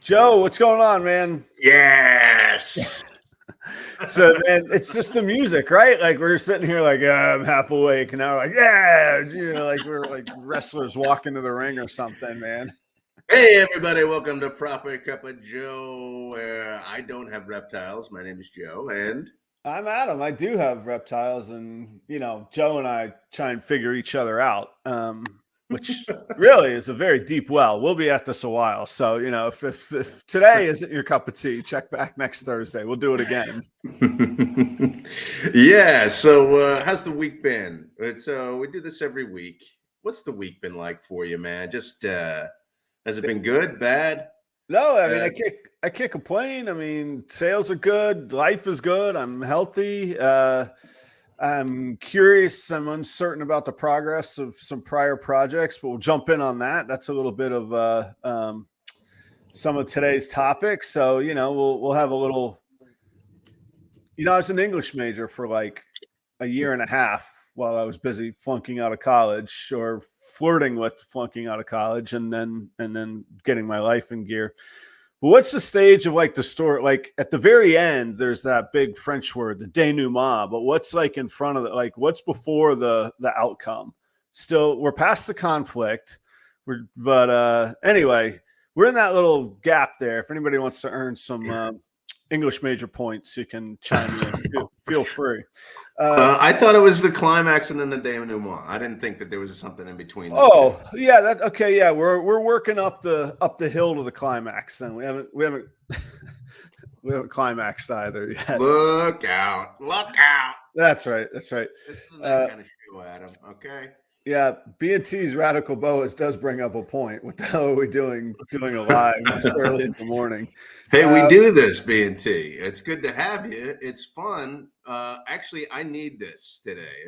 Joe, what's going on, man? Yes. So, man, it's just the music, right? Like we're sitting here, like I'm half awake, and now we're like, like we're like wrestlers walking to the ring or something, man. Hey, everybody. Welcome to Proper Cup of Joe, where I don't have reptiles. My name is Joe, and I'm Adam. I do have reptiles, and Joe and I try and figure each other out, which really is a very deep well. We'll be at this a while, so if today isn't your cup of tea, check back next Thursday. We'll do it again. yeah. So, how's the week been? So we do this every week. What's the week been like for you, man? Just has it been good, bad? No, I mean, I can't complain. I mean, sales are good. Life is good. I'm healthy. I'm curious. I'm uncertain about the progress of some prior projects, but we'll jump in on that. That's a little bit of some of today's topics. So, we'll have a little, I was an English major for like a year and a half while I was busy flunking out of college or flirting with flunking out of college and then getting my life in gear. But what's the stage of like the story? Like at the very end, there's that big French word, the denouement. But what's like in front of it? Like what's before the outcome? Still, we're past the conflict. Anyway, we're in that little gap there. If anybody wants to earn some English major points, you can chime in. Feel free. I thought it was the climax and then the denouement. I didn't think that there was something in between. Oh, yeah. Okay. Yeah, we're working up the hill to the climax. Then we haven't we haven't climaxed either yet. Look out! Look out! That's right. That's right. This is that kind of show, Adam. Okay. Yeah, B&T's Radical Boas does bring up a point. What the hell are we doing a live this early in the morning? Hey, we do this, B&T. It's good to have you. It's fun. Actually, I need this today.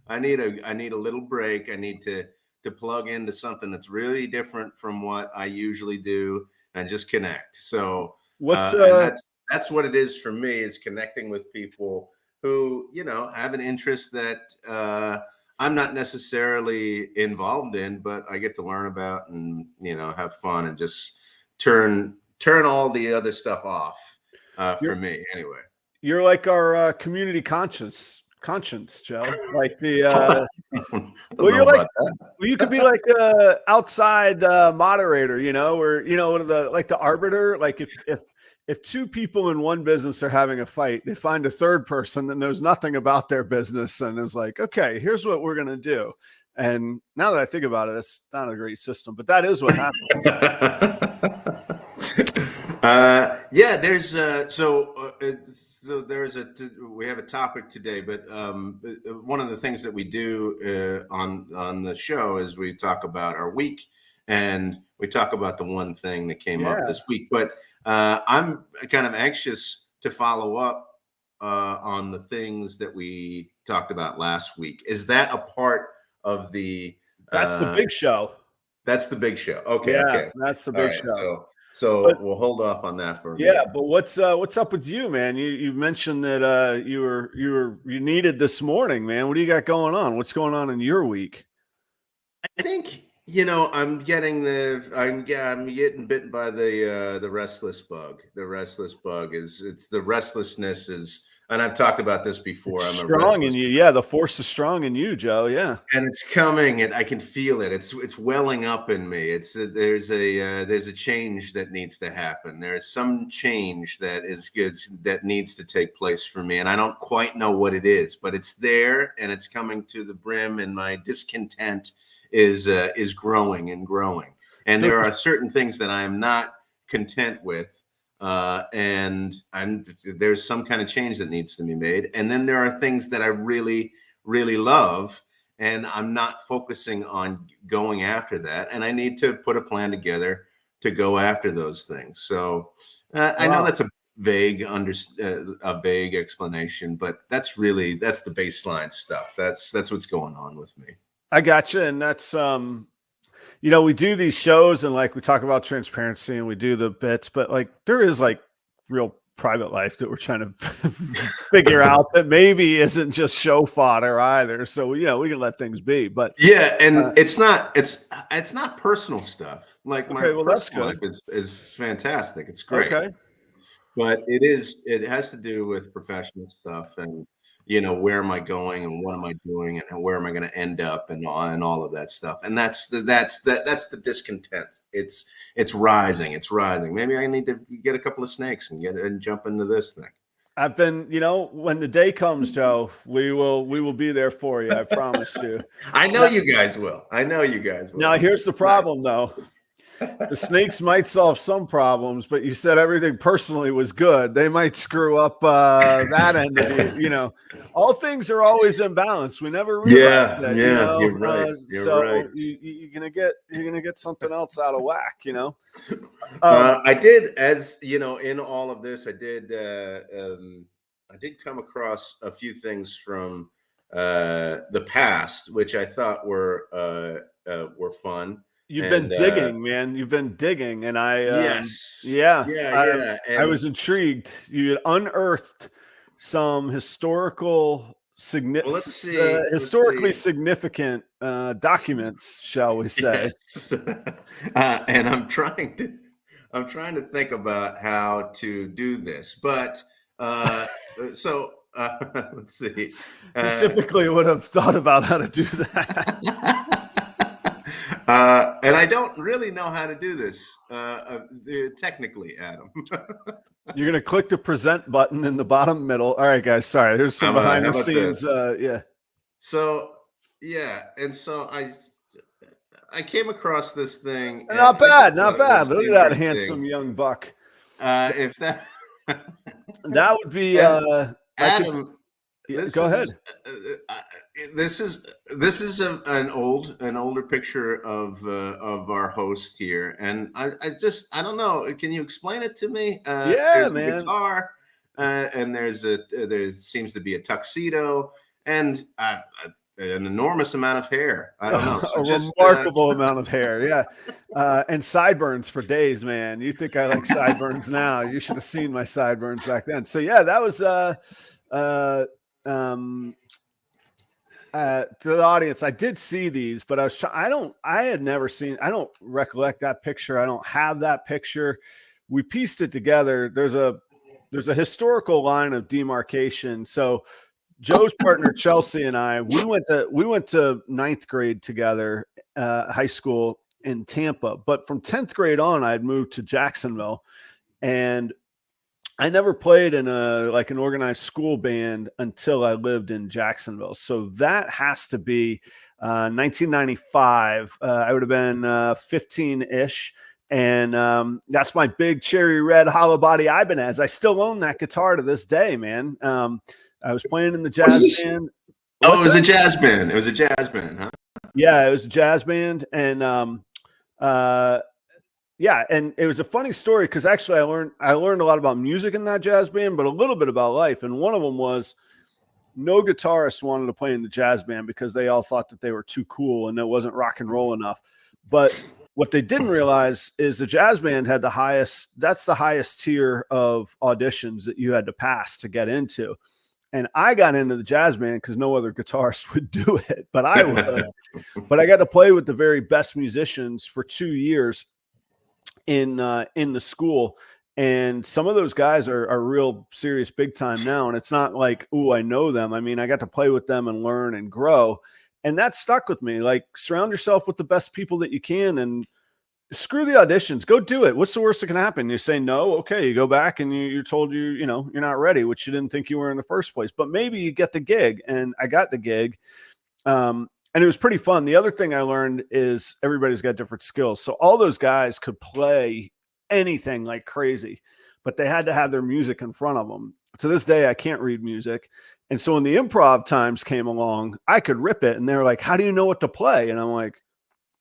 I need a little break. I need to plug into something that's really different from what I usually do and just connect. So that's what it is for me, is connecting with people who, have an interest that I'm not necessarily involved in, but I get to learn about and, have fun and just turn all the other stuff off for me anyway. You're like our community conscience, Joe. Like the you could be like a outside moderator, or like the arbiter. Like if two people in one business are having a fight, they find a third person that knows nothing about their business and is like, okay, here's what we're gonna do. And now that I think about it, it's not a great system, but that is what happens. Yeah, there's we have a topic today, but one of the things that we do on the show is we talk about our week and we talk about the one thing that came up this week. But I'm kind of anxious to follow up on the things that we talked about last week. Is that a part of the? That's the big show. That's the big show. Okay. Yeah, okay. That's the big show. So we'll hold off on that for a minute. Yeah, but what's up with you, man? You mentioned that you needed this morning, man. What do you got going on? What's going on in your week? I think I'm getting getting bitten by the restless bug. The restless bug it's the restlessness is. And I've talked about this before. I'm strong in you. Yeah, the force is strong in you, Joe. Yeah. And it's coming, and I can feel it. It's welling up in me. There's a change that needs to happen. There is some change that is good that needs to take place for me. And I don't quite know what it is, but it's there and it's coming to the brim, and my discontent is growing and growing. And there are certain things that I am not content with. And there's some kind of change that needs to be made. And then there are things that I really, really love, and I'm not focusing on going after that. And I need to put a plan together to go after those things. So I know that's a vague explanation, but that's the baseline stuff. That's what's going on with me. I gotcha. And that's, we do these shows and like we talk about transparency and we do the bits, but like there is like real private life that we're trying to figure out that maybe isn't just show fodder either. So, you know, we can let things be, but yeah. And it's not personal stuff. Like my okay, well, that's personal life good. is fantastic. It's great. Okay. But it has to do with professional stuff and, where am I going and what am I doing and where am I going to end up and all of that stuff. And that's the discontent. It's rising. It's rising. Maybe I need to get a couple of snakes and jump into this thing. I've been, when the day comes, Joe, we will be there for you. I promise you. I know you guys will. Now, here's the problem, though. The snakes might solve some problems, but you said everything personally was good. They might screw up that end of it. All things are always in balance. We never realize that. You're right. You're gonna get something else out of whack. I did, as in all of this, I did come across a few things from the past, which I thought were fun. You've been digging, man. You've been digging, and I I was intrigued. You unearthed some historically significant documents, shall we say? Yes. And I'm trying to think about how to do this, but let's see. You typically would have thought about how to do that. And I don't really know how to do this technically, Adam. You're going to click the present button in the bottom middle. All right, guys. Sorry. Here's some behind the scenes. Yeah. So, yeah. And so I came across this thing. Not bad. Look at that handsome young buck. If that would be Adam. Go ahead. This is an older picture of our host here, and I don't know. Can you explain it to me? There's man. A guitar, and there seems to be a tuxedo, and an enormous amount of hair. I don't know. So remarkable amount of hair, yeah, and sideburns for days, man. You think I like sideburns now? You should have seen my sideburns back then. So yeah, that was to the audience, I did see these, but I don't recollect that picture. I don't have that picture. We pieced it together. There's a historical line of demarcation. So Joe's partner, Chelsea, and I, we went to ninth grade together, high school in Tampa, but from 10th grade on, I'd moved to Jacksonville, and I never played in an organized school band until I lived in Jacksonville. So that has to be 1995. I would have been 15-ish. And that's my big cherry red hollow body Ibanez. I still own that guitar to this day, man. I was playing in the jazz band. Oh, it was a jazz band. It was a jazz band, huh? Yeah, it was a jazz band. And yeah, and it was a funny story because actually I learned a lot about music in that jazz band, but a little bit about life. And one of them was no guitarist wanted to play in the jazz band because they all thought that they were too cool and it wasn't rock and roll enough. But what they didn't realize is the jazz band had the highest tier of auditions that you had to pass to get into. And I got into the jazz band because no other guitarist would do it, but I would. But I got to play with the very best musicians for 2 years in the school, and some of those guys are real serious big time now, and it's not like, oh, I know them. I mean, I got to play with them and learn and grow, and that stuck with me. Like, surround yourself with the best people that you can, and screw the auditions. Go do it. What's the worst that can happen? You say no, okay, you go back and you're told you're not ready, which you didn't think you were in the first place, but maybe you get the gig. And I got the gig. And it was pretty fun. The other thing I learned is everybody's got different skills. So all those guys could play anything like crazy, but they had to have their music in front of them. To this day, I can't read music. And so when the improv times came along, I could rip it. And they were like, how do you know what to play? And I'm like,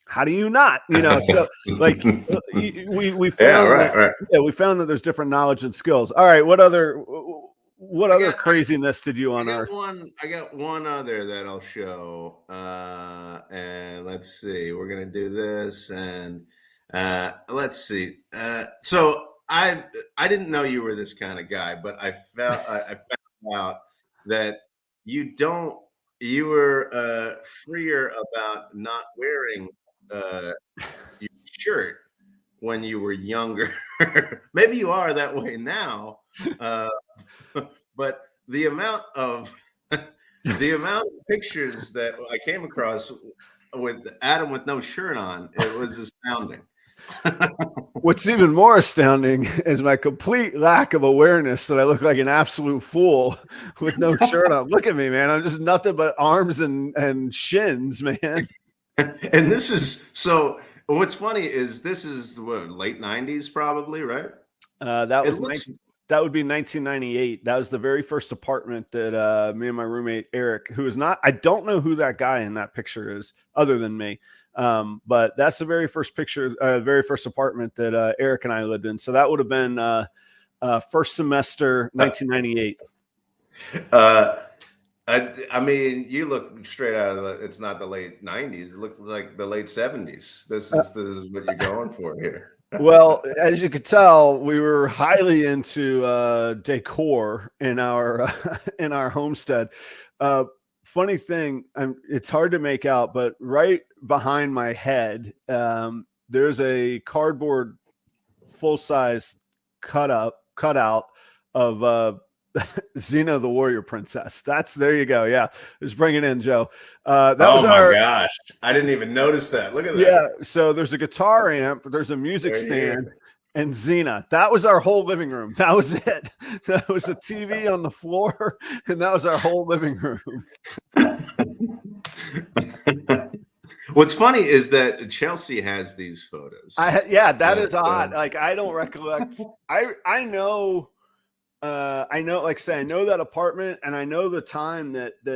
how do you not? So like we found we found that there's different knowledge and skills. All right. What other craziness did you unearth? I got one other that I'll show. And let's see. We're gonna do this, and let's see. So I didn't know you were this kind of guy, but I found out that you were freer about not wearing your shirt when you were younger. Maybe you are that way now, but the amount of pictures that I came across with Adam with no shirt on, it was astounding. What's even more astounding is my complete lack of awareness that I look like an absolute fool with no shirt on. Look at me, man. I'm just nothing but arms and shins, man. And this is so. What's funny is this is what, late '90s, probably, right? That would be 1998. That was the very first apartment that me and my roommate Eric, who is not, I don't know who that guy in that picture is other than me. But that's the very first picture, very first apartment that Eric and I lived in. So that would have been first semester 1998. I mean, you look straight out of it's not the late '90s. It looks like the late '70s. This is what you're going for here. Well, as you could tell, we were highly into decor in our homestead. Funny thing, it's hard to make out, but right behind my head, there's a cardboard full-size cutout of Xena the Warrior Princess. There you go. Yeah, just bring it in, Joe. Oh my gosh, I didn't even notice that. Look at that. Yeah, so there's a guitar amp, there's a music stand, and Xena. That was our whole living room. That was it. That was a TV on the floor, and that was our whole living room. What's funny is that Chelsea has these photos. That is odd. Like, I don't recollect. I know, like I say, I know that apartment, and I know the time that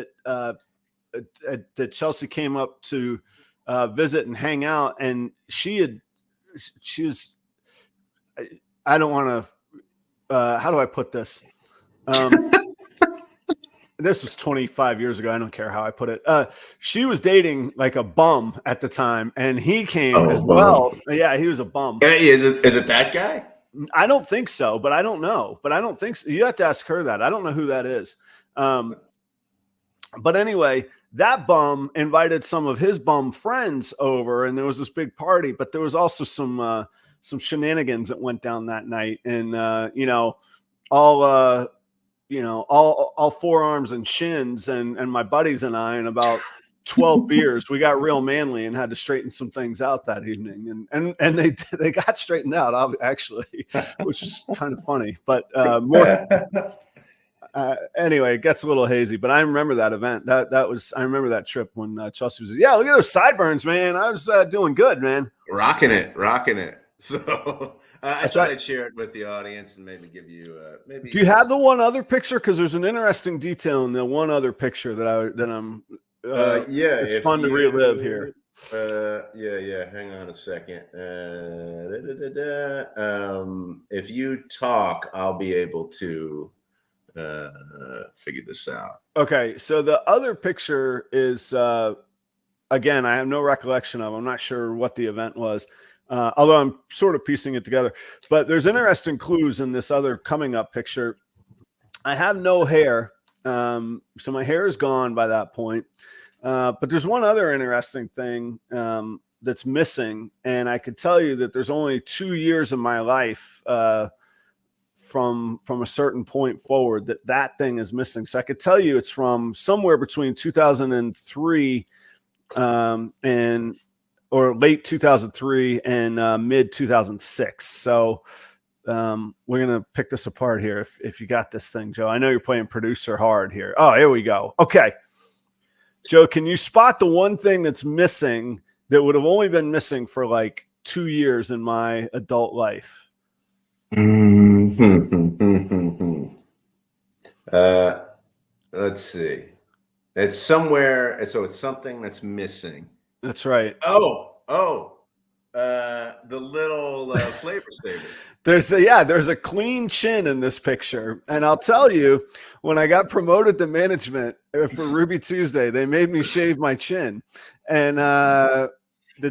Chelsea came up to visit and hang out, and she was. I don't want to. How do I put this? This was 25 years ago. I don't care how I put it. She was dating like a bum at the time, and he came as well. Yeah, he was a bum. Hey, is it that guy? I don't think so, but I don't know. But I don't think so. You have to ask her that. I don't know who that is. But anyway, that bum invited some of his bum friends over, and there was this big party. But there was also some shenanigans that went down that night, and all forearms and shins, and my buddies and I, and about 12 beers, we got real manly and had to straighten some things out that evening, and they got straightened out, actually, which is kind of funny, but anyway, it gets a little hazy, but I remember that event. I remember that trip when Chelsea was, yeah, look at those sideburns, man. I was doing good, man. Rocking it. So I thought I'd share it with the audience and maybe give you maybe. Do you have the one other picture? Because there's an interesting detail in the one other picture that I'm. It's fun to relive here. Yeah. Hang on a second. If you talk, I'll be able to figure this out. Okay, so the other picture is again, I have no recollection of. I'm not sure what the event was. Although I'm sort of piecing it together, but there's interesting clues in this other coming up picture. I have no hair, so my hair is gone by that point. But there's one other interesting thing that's missing, and I could tell you that there's only 2 years of my life from a certain point forward that thing is missing. So I could tell you it's from somewhere between 2003 or late 2003 and mid 2006. So we're going to pick this apart here. If you got this thing, Joe, I know you're playing producer hard here. Oh, here we go. Okay. Joe, can you spot the one thing that's missing that would have only been missing for like 2 years in my adult life? Let's see. It's somewhere. So it's something that's missing. That's right. The little flavor saver. There's a clean chin in this picture. And I'll tell you, when I got promoted to management for Ruby Tuesday, they made me shave my chin. And the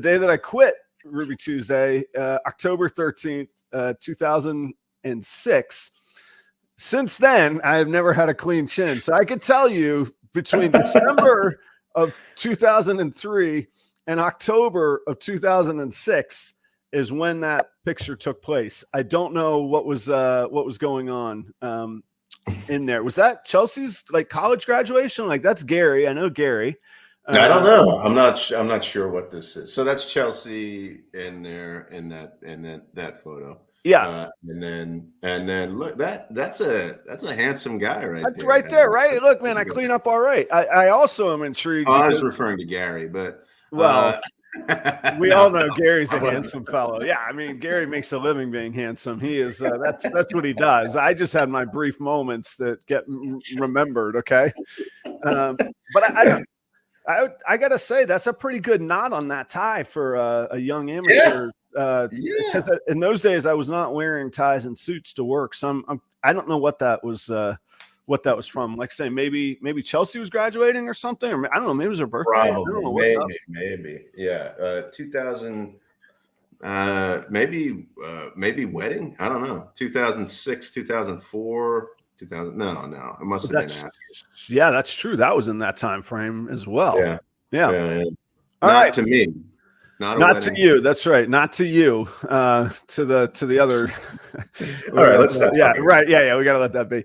day that I quit Ruby Tuesday, October 13th, 2006. Since then, I have never had a clean chin. So I could tell you between December of 2003 and October of 2006 is when that picture took place. I don't know what was going on in there. Was that Chelsea's like college graduation? Like that's Gary. I know Gary. I don't know. I'm not sure what this is. So that's Chelsea in there in that photo. Yeah. And then look, that's a handsome guy right there. Right there, right? Look, man, I clean up all right. I also am intrigued. I was referring to Gary, but well, we all know Gary's a handsome fellow. Yeah, I mean, Gary makes a living being handsome. He is. That's what he does. I just had my brief moments that get remembered. Okay, but I gotta say that's a pretty good knot on that tie for a young amateur. Because in those days I was not wearing ties and suits to work. So I don't know what that was from. Like saying maybe Chelsea was graduating or something, or I don't know, maybe it was her birthday. Probably, I don't know maybe. Yeah. 2000 maybe wedding. I don't know. 2006, 2004, 2000. No. It must have been after. Yeah, that's true. That was in that time frame as well. Yeah. All Not right. to me. Not to you. That's right. Not to you. To the other. All right. Let's stop. Yeah. Right. Yeah. We got to let that be.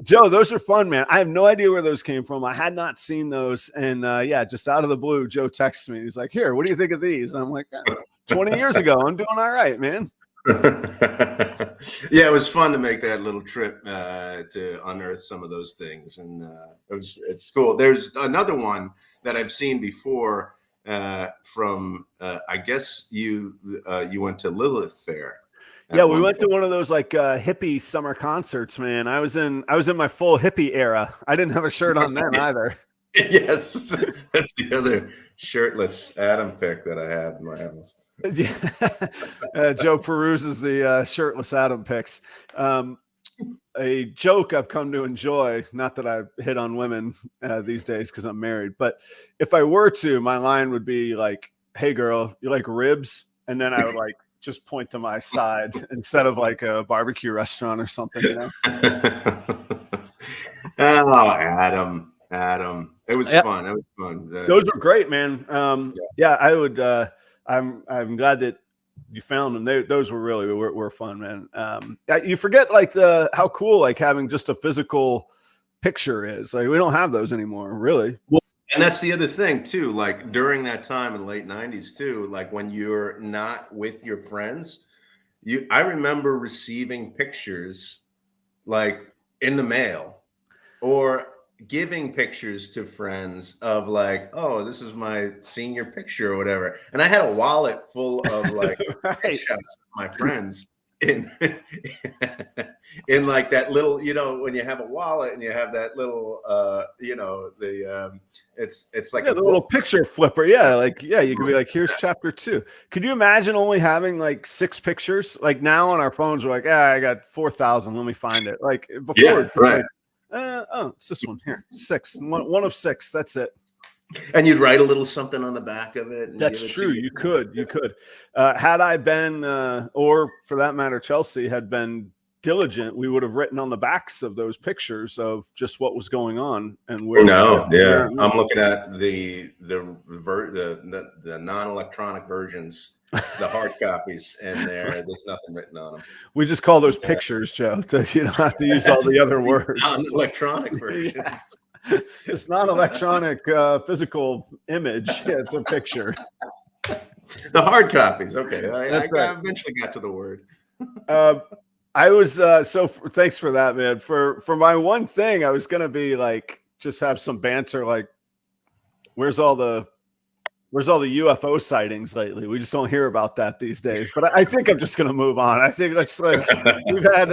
Joe, those are fun, man. I have no idea where those came from. I had not seen those. And just out of the blue, Joe texts me. He's like, "Here, what do you think of these?" And I'm like, 20 years ago, I'm doing all right, man. Yeah, it was fun to make that little trip to unearth some of those things, and it's cool. There's another one that I've seen before. From I guess you went to Lilith Fair. Yeah, we went to one of those like hippie summer concerts, man. I was in my full hippie era. I didn't have a shirt on then either. Yes, that's the other shirtless Adam pic that I have in my house. Joe peruses the shirtless Adam pics. A joke I've come to enjoy, not that I hit on women these days because I'm married, but if I were to, my line would be like, "Hey girl, you like ribs?" And then I would like just point to my side instead of like a barbecue restaurant or something, you know? Oh, Adam. It was fun. It was fun. Those were great, man. I would, I'm glad that you found them. Those were really were fun, man. You forget like how cool like having just a physical picture is. Like we don't have those anymore, really. Well, and that's the other thing too. Like during that time in the late 90s too, like when you're not with your friends, I remember receiving pictures like in the mail or giving pictures to friends of like, "Oh, this is my senior picture," or whatever. And I had a wallet full of like pictures of my friends in like that little, when you have a wallet and you have that little it's like the little picture flipper. You could be like, "Here's chapter 2." Could you imagine only having like 6 pictures? Like now on our phones, we're like, I got 4,000. Let me find it. Like before, right. It's this one here. 6. One of 6. That's it. And you'd write a little something on the back of it. That's true. You could. Had I been, or for that matter, Chelsea had been diligent, we would have written on the backs of those pictures of just what was going on and where. I'm looking at the non-electronic versions. The hard copies, and there's nothing written on them. We just call those pictures, Joe. You don't have to use all the other words. Non-electronic versions. Yeah. It's not electronic physical image. Yeah, it's a picture. The hard copies. Okay, I eventually got to the word. I was thanks for that, man. For my one thing, I was gonna be like, just have some banter, like, where's all the UFO sightings lately? We just don't hear about that these days. But I think I'm just going to move on. I think that's like we've had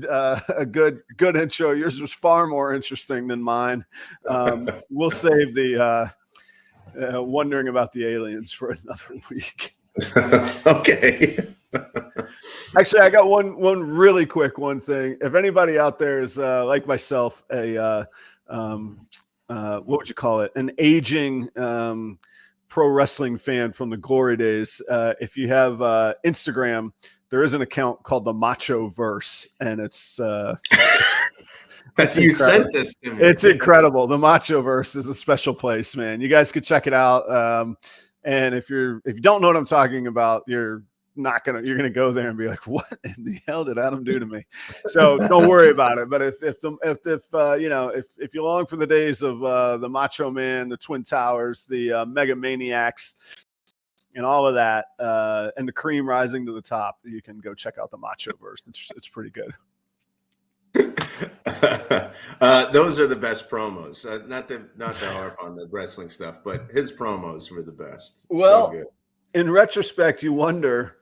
a good intro. Yours was far more interesting than mine. We'll save the wondering about the aliens for another week. Okay. Actually, I got one really quick thing. If anybody out there is like myself, what would you call it? An aging pro wrestling fan from the glory days. If you have Instagram, there is an account called the Macho Verse, and it's you sent this to me. It's incredible. The Macho Verse is a special place, man. You guys could check it out. And if you don't know what I'm talking about, you're gonna go there and be like, what in the hell did Adam do to me? So don't worry about it. But if you long for the days of the Macho Man, the Twin Towers, the Mega Maniacs, and all of that, and the cream rising to the top, you can go check out the Macho Verse. It's pretty good. Those are the best promos. Not to harp on the wrestling stuff, but his promos were the best. Well, so good. In retrospect, you wonder,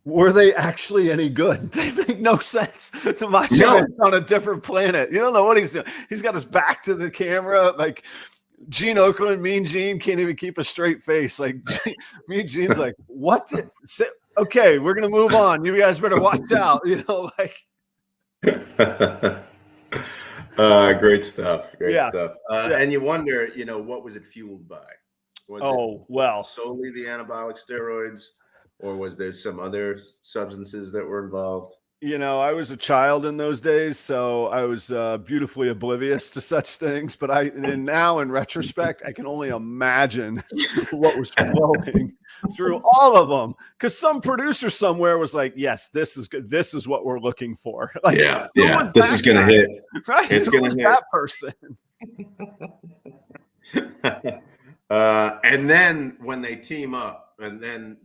were they actually any good? They make no sense. The Macho Man's on a different planet. You don't know what he's doing. He's got his back to the camera. Like Gene Okerlund, Mean Gene can't even keep a straight face. Like Mean Gene's like, what? Okay, we're gonna move on. You guys better watch out. Like. Great stuff. Great stuff. Yeah. And you wonder, what was it fueled by? Was it solely the anabolic steroids, or was there some other substances that were involved? I was a child in those days, so I was beautifully oblivious to such things. But now in retrospect, I can only imagine what was flowing through all of them. Because some producer somewhere was like, "Yes, this is good. This is what we're looking for." Like, this is going to hit. Right? It's going to hit that person. And then when they team up, and then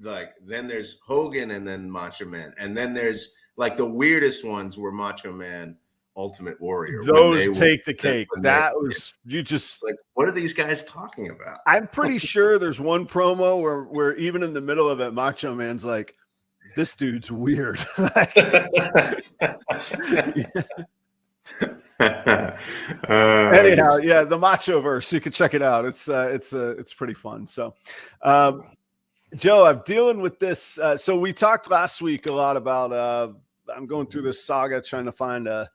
there's Hogan, and then Macho Man, and then there's like the weirdest ones were Macho Man, Ultimate Warrior. Those take the cake. That was like, what are these guys talking about? I'm pretty sure there's one promo where even in the middle of it, Macho Man's like, this dude's weird. Anyhow, the Macho Verse. You can check it out. It's pretty fun. So, Joe, I'm dealing with this. So we talked last week a lot about. I'm going through this saga trying to find a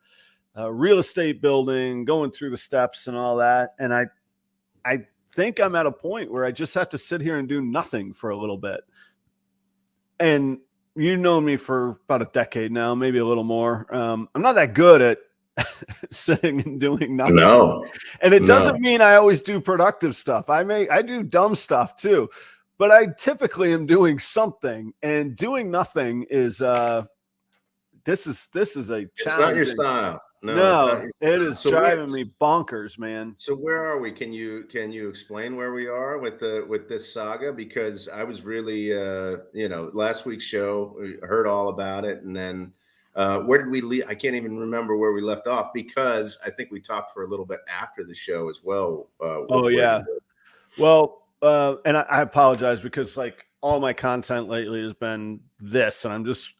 real estate building, going through the steps and all that, and I think I'm at a point where I just have to sit here and do nothing for a little bit. And you know me for about a decade now, maybe a little more. I'm not that good at sitting and doing nothing. No. And it doesn't mean I always do productive stuff. I do dumb stuff too, but I typically am doing something, and doing nothing is this is a challenge. It's not your style. No, it is driving me bonkers, man. So where are we? Can you explain where we are with this saga? Because I was really last week's show, we heard all about it, and then where did we leave? I can't even remember where we left off, because I think we talked for a little bit after the show as well. Well, and I apologize, because like all my content lately has been this, and I'm just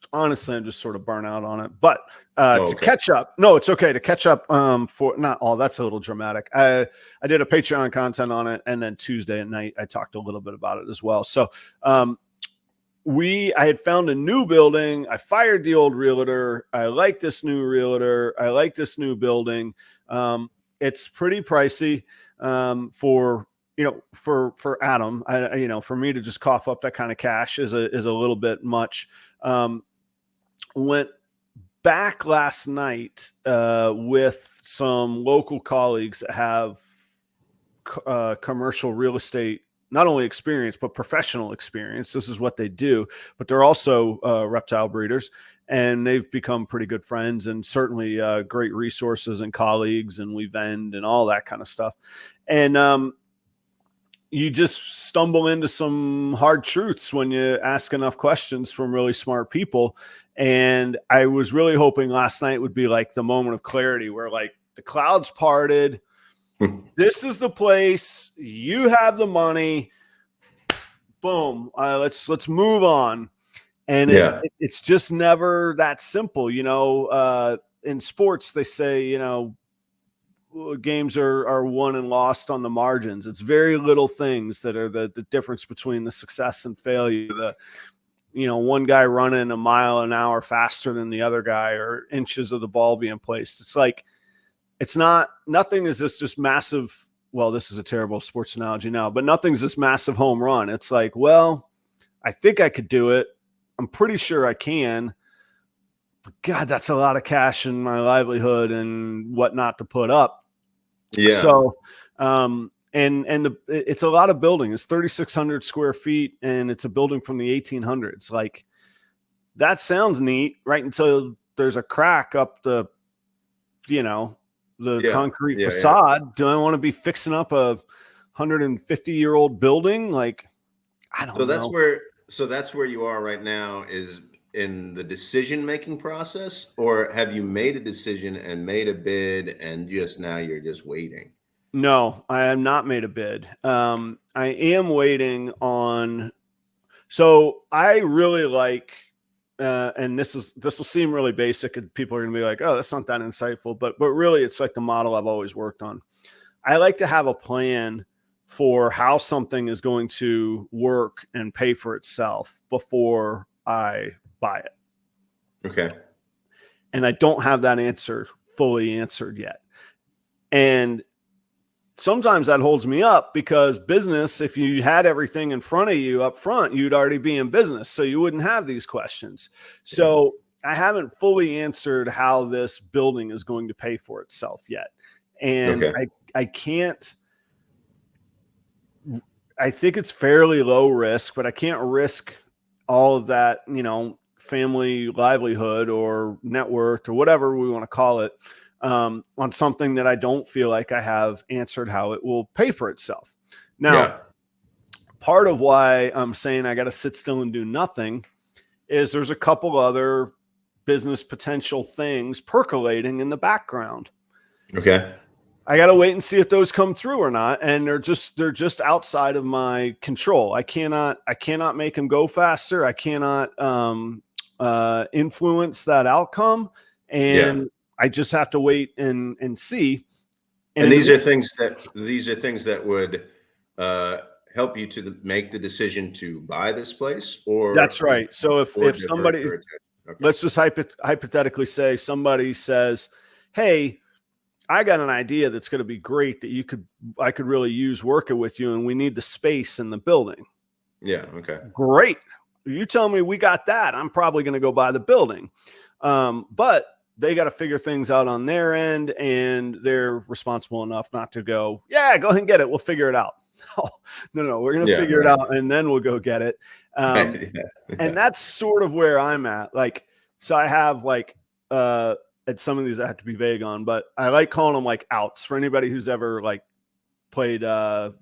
sort of burnt out on it. But to catch up, no, it's okay to catch up. For not all, that's a little dramatic. I did a Patreon content on it, and then Tuesday at night I talked a little bit about it as well. So I had found a new building. I fired the old realtor. I like this new realtor. I like this new building. It's pretty pricey for Adam. For me to just cough up that kind of cash is a little bit much. Went back last night with some local colleagues that have commercial real estate, not only experience, but professional experience. This is what they do, but they're also reptile breeders, and they've become pretty good friends, and certainly great resources and colleagues, and we vend and all that kind of stuff. And you just stumble into some hard truths when you ask enough questions from really smart people. And I was really hoping last night would be like the moment of clarity where like the clouds parted. This is the place. You have the money. Boom. Let's move on. And it's just never that simple. In sports, they say, games are won and lost on the margins. It's very little things that are the difference between the success and failure. One guy running a mile an hour faster than the other guy, or inches of the ball being placed. It's like, nothing is this just massive well, this is a terrible sports analogy now, but nothing's this massive home run. It's like, well, I think I could do it. I'm pretty sure I can. But God, that's a lot of cash in my livelihood and whatnot to put up. Yeah. So, it's a lot of building. It's 3,600 square feet, and it's a building from the 1800s. Like, that sounds neat, right? Until there's a crack up the concrete facade. Yeah. Do I want to be fixing up a 150-year-old building? Like, I don't know. So that's where you are right now, is in the decision-making process, or have you made a decision and made a bid and now you're just waiting? No, I have not made a bid. I am waiting on, so I really like, and this will seem really basic and people are going to be like, oh, that's not that insightful, but really it's like the model I've always worked on. I like to have a plan for how something is going to work and pay for itself before I buy it. Okay. And I don't have that answer fully answered yet. And sometimes that holds me up, because business, if you had everything in front of you up front, you'd already be in business. So you wouldn't have these questions. So I haven't fully answered how this building is going to pay for itself yet. And I can't, I think it's fairly low risk, but I can't risk all of that, family livelihood or net worth or whatever we want to call it, on something that I don't feel like I have answered how it will pay for itself. Now, part of why I'm saying I got to sit still and do nothing is there's a couple other business potential things percolating in the background. Okay. I got to wait and see if those come through or not. And they're just outside of my control. I cannot make them go faster. I cannot influence that outcome. And I just have to wait and see. And these are things that would help you to make the decision to buy this place, or that's right. So if somebody, let's just hypothetically say somebody says, hey, I got an idea that's going to be great that I could really use working with you, and we need the space in the building. Yeah. Okay. Great. You tell me we got that, I'm probably going to go buy the building. But they got to figure things out on their end, and they're responsible enough not to go, yeah, go ahead and get it. We'll figure it out. No, we're going to figure it out, and then we'll go get it. And that's sort of where I'm at. Like, so I have at some of these I have to be vague on, but I like calling them like outs for anybody who's ever like played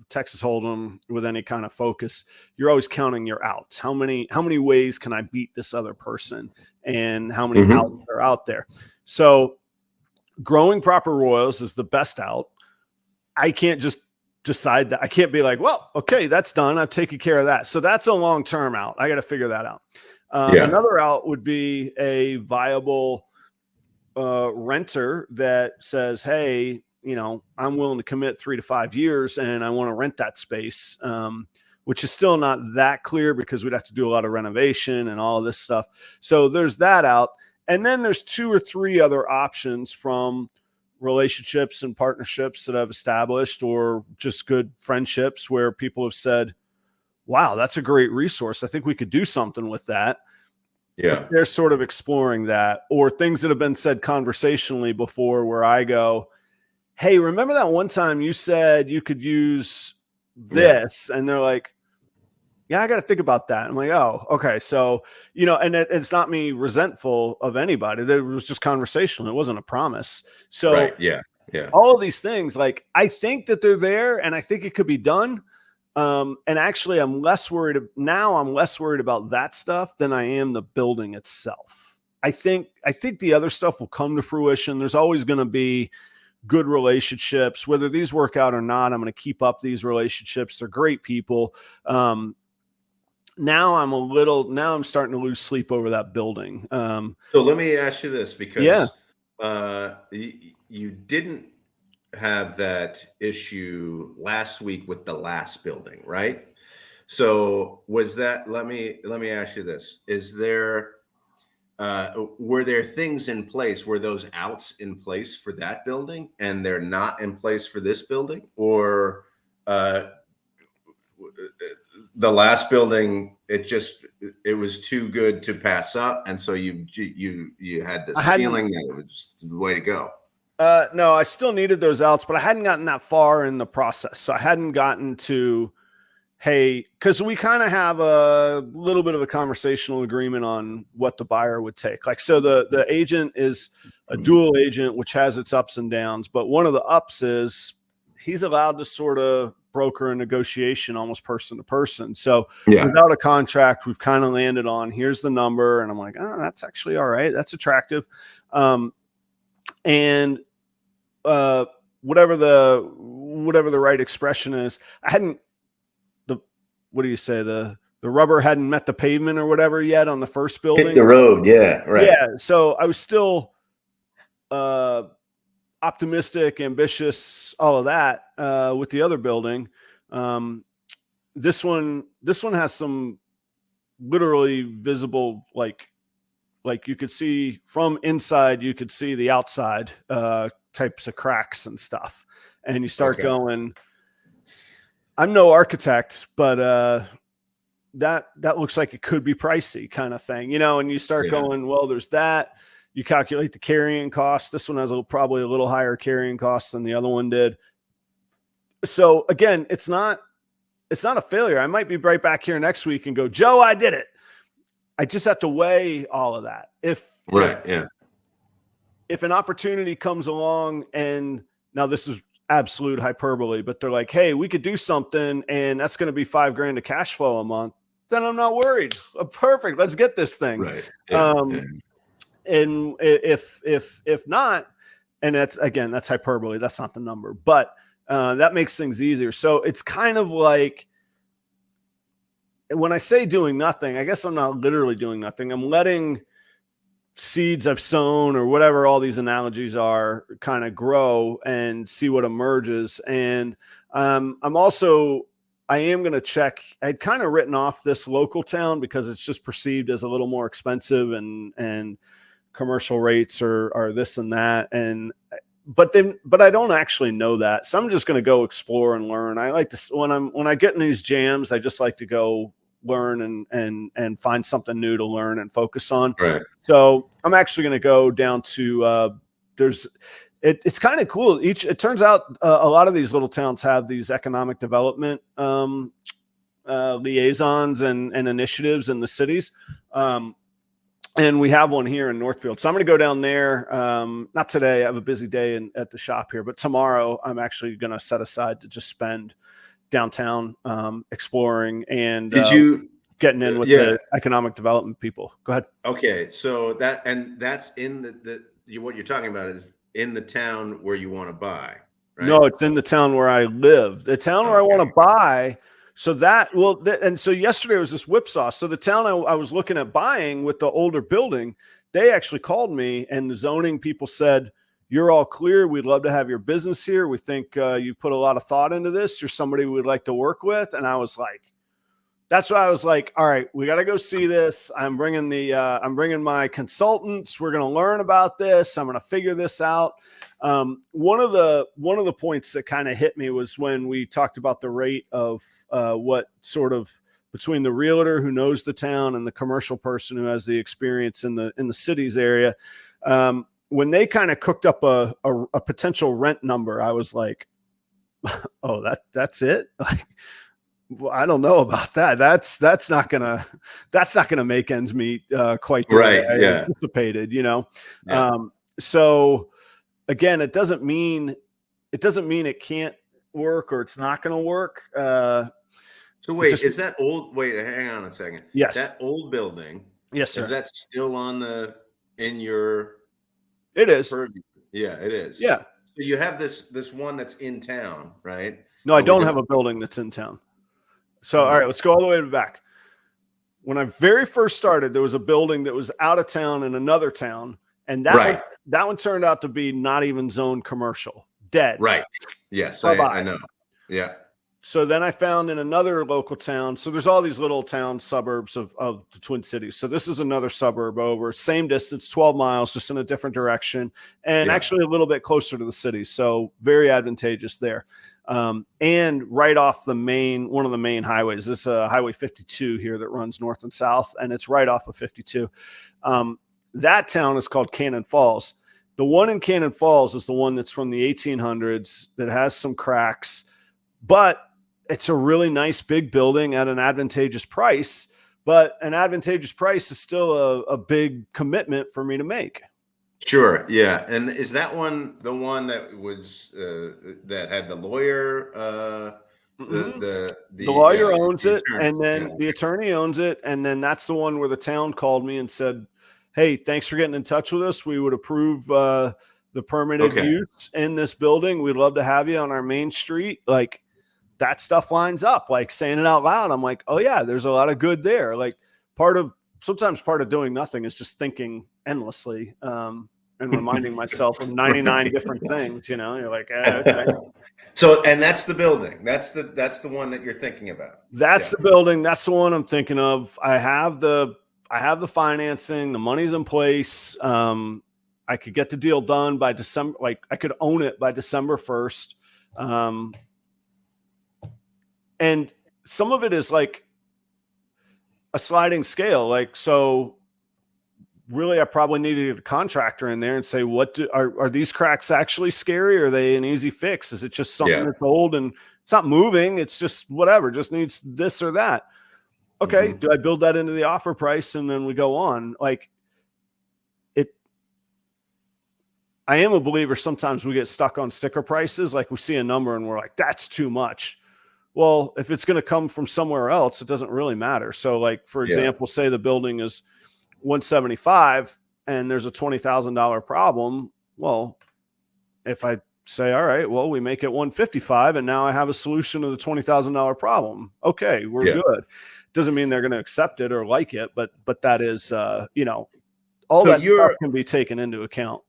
Texas Hold'em with any kind of focus. You're always counting your outs. How many ways can I beat this other person, and how many outs are out there? So growing proper royals is the best out. I can't just decide that. I can't be like, well, okay, that's done. I've taken care of that. So that's a long-term out. I got to figure that out. Another out would be a viable renter that says, hey, I'm willing to commit 3 to 5 years and I want to rent that space, which is still not that clear because we'd have to do a lot of renovation and all of this stuff. So there's that out. And then there's 2 or 3 other options from relationships and partnerships that I've established, or just good friendships where people have said, wow, that's a great resource. I think we could do something with that. Yeah. But they're sort of exploring that, or things that have been said conversationally before where I go, hey, remember that one time you said you could use this? And they're like, yeah, I got to think about that. I'm like, oh, okay. So, and it's not me resentful of anybody. It was just conversational. It wasn't a promise. So all of these things, like, I think that they're there and I think it could be done. And actually I'm less worried about that stuff than I am the building itself. I think the other stuff will come to fruition. There's always going to be good relationships, whether these work out or not. I'm going to keep up these relationships. They're great people. Now I'm starting to lose sleep over that building. So let me ask you this, because you didn't have that issue last week with the last building, right? So was that, let me ask you this. Is there were there things in place? Were those outs in place for that building and they're not in place for this building? Or the last building, it was too good to pass up, and so you had this feeling that it was the way to go? No, I still needed those outs, but I hadn't gotten that far in the process. So I hadn't gotten to, hey, because we kind of have a little bit of a conversational agreement on what the buyer would take. Like, so the agent is a dual agent, which has its ups and downs. But one of the ups is he's allowed to sort of broker a negotiation almost person to person. So without a contract, we've kind of landed on, here's the number. And I'm like, oh, that's actually all right. That's attractive. And whatever the right expression is, I hadn't, what do you say? The rubber hadn't met the pavement or whatever yet on the first building. Hit the road. Yeah. Right. Yeah. So I was still optimistic, ambitious, all of that with the other building. This one has some literally visible, like you could see from inside, you could see the outside types of cracks and stuff. And you start going, I'm no architect, but that looks like it could be pricey kind of thing, you know, and you start going, well, there's that. You calculate the carrying cost. This one has probably a little higher carrying cost than the other one did. So again, it's not a failure. I might be right back here next week and go, Joe, I did it. I just have to weigh all of that. If an opportunity comes along, and now this is absolute hyperbole, but they're like, hey, we could do something and that's going to be $5,000 of cash flow a month, then I'm not worried. Perfect. Let's get this thing. Right. And if not, and that's hyperbole, that's not the number, but that makes things easier. So it's kind of like, when I say doing nothing, I guess I'm not literally doing nothing. I'm letting seeds I've sown, or whatever all these analogies are, kind of grow and see what emerges. And I am going to check. I'd kind of written off this local town because it's just perceived as a little more expensive, and commercial rates are this and that. But I don't actually know that. So I'm just going to go explore and learn. I like to, when I get in these jams, I just like to go learn and find something new to learn and focus on. Right. So I'm actually going to go down to, it's kind of cool. It turns out a lot of these little towns have these economic development liaisons and initiatives in the cities. And we have one here in Northfield. So I'm going to go down there. Not today. I have a busy day at the shop here, but tomorrow I'm actually going to set aside to just spend downtown exploring and getting in with the economic development people. Go ahead. Okay. So that's in what you're talking about is in the town where you want to buy, right? No, it's in the town where I live. The town where I want to buy. So and so yesterday was this whipsaw. So the town I was looking at buying with the older building, they actually called me, and the zoning people said, you're all clear. We'd love to have your business here. We think you've put a lot of thought into this. You're somebody we'd like to work with. And I was like, that's why I was like, all right, we got to go see this. I'm bringing my consultants. We're going to learn about this. I'm going to figure this out. One of the points that kind of hit me was when we talked about the rate of what sort of between the realtor who knows the town and the commercial person who has the experience in the cities area. When they kind of cooked up a potential rent number, I was like, oh, that's it. Like, well, I don't know about that. That's not gonna make ends meet quite the way I anticipated, you know? Yeah. So again, it doesn't mean it can't work or it's not going to work. So wait, is that old? Wait, hang on a second. Yes. That old building. Yes, sir. Is that still in your? It is. Yeah, it is. Yeah. So you have this one that's in town, right? No, I don't have a building that's in town. So, all right, let's go all the way back. When I very first started, there was a building that was out of town in another town. And that one turned out to be not even zoned commercial. Dead. Right. Yes, I know. Yeah. so then I found in another local town. So there's all these little towns, suburbs of the Twin Cities. So this is another suburb over, same distance, 12 miles, just in a different direction, and actually a little bit closer to the city. So very advantageous there. And right off one of the main highways. This is Highway 52 here that runs north and south, and it's right off of 52. That town is called Cannon Falls. The one in Cannon Falls is the one that's from the 1800s that has some cracks, but it's a really nice big building at an advantageous price. But an advantageous price is still a big commitment for me to make. Sure. Yeah. And is that one the one that was that had the lawyer? The lawyer owns it, and then the attorney owns it, and then that's the one where the town called me and said, "Hey, thanks for getting in touch with us. We would approve the permitted use in this building. We'd love to have you on our main street." Like, that stuff lines up. Like, saying it out loud, I'm like, oh yeah, there's a lot of good there. Like, sometimes part of doing nothing is just thinking endlessly, and reminding myself of 99 different things. You're like, okay. So, and that's the building. That's the one that you're thinking about. That's the building. That's the one I'm thinking of. I have the financing. The money's in place. I could get the deal done by December. Like, I could own it by December 1st. And some of it is like a sliding scale. Like, so really, I probably need to get a contractor in there and say, are these cracks actually scary? Or are they an easy fix? Is it just something that's old and it's not moving? It's just whatever, just needs this or that. Okay. Do I build that into the offer price? And then we go on. Like, I am a believer. Sometimes we get stuck on sticker prices. Like, we see a number and we're like, that's too much. Well, if it's going to come from somewhere else, it doesn't really matter. So, like, for example, say the building is 175 and there's a $20,000 problem. Well, if I say, all right, well, we make it 155 and now I have a solution to the $20,000 problem. Okay, we're good. Doesn't mean they're going to accept it or like it, but that is, all that stuff can be taken into account.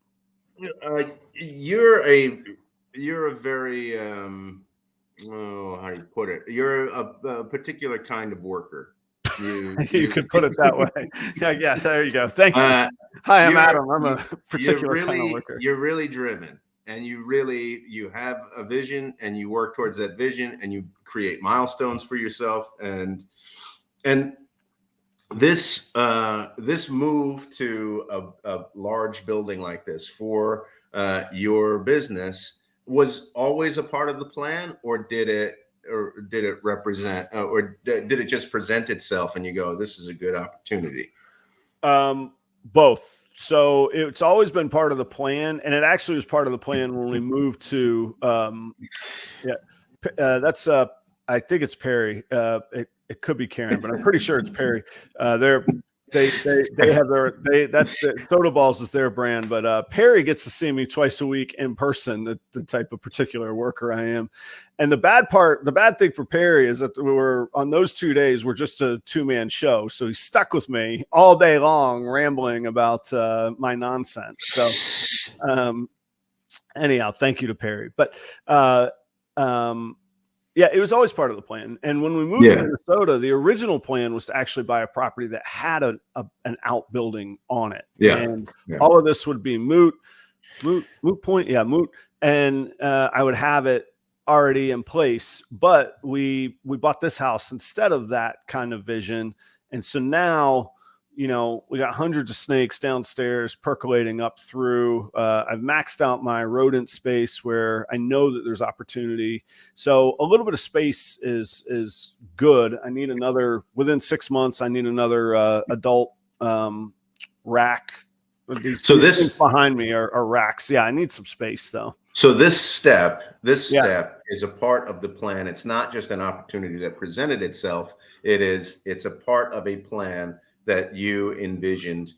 You're a very, how do you put it? You're a particular kind of worker. You could put it that way. Yeah, there you go. Thank you. Hi, I'm Adam. I'm a particular kind of worker. You're really driven, and you have a vision, and you work towards that vision, and you create milestones for yourself. And this move to a large building like this for your business was always a part of the plan, or did it represent, or did it just present itself and you go, this is a good opportunity? Both. So it's always been part of the plan, and it actually was part of the plan when we moved to that's I think it's Perry. It could be Karen, but I'm pretty sure it's Perry. They have that's the Soda Balls is their brand, but Perry gets to see me twice a week in person, the type of particular worker I am. And the bad thing for Perry is that we were on those 2 days, we're just a 2-man show. So he's stuck with me all day long, rambling about my nonsense. So anyhow, thank you to Perry. But yeah, it was always part of the plan. And when we moved to Minnesota, the original plan was to actually buy a property that had an outbuilding on it. And all of this would be moot point. Yeah, moot. And I would have it already in place. But we bought this house instead of that kind of vision. And so now, we got hundreds of snakes downstairs percolating up through. I've maxed out my rodent space where I know that there's opportunity. So a little bit of space is good. I need within 6 months, I need another adult rack. So this behind me are racks. Yeah, I need some space though. So this step is a part of the plan. It's not just an opportunity that presented itself. It's a part of a plan that you envisioned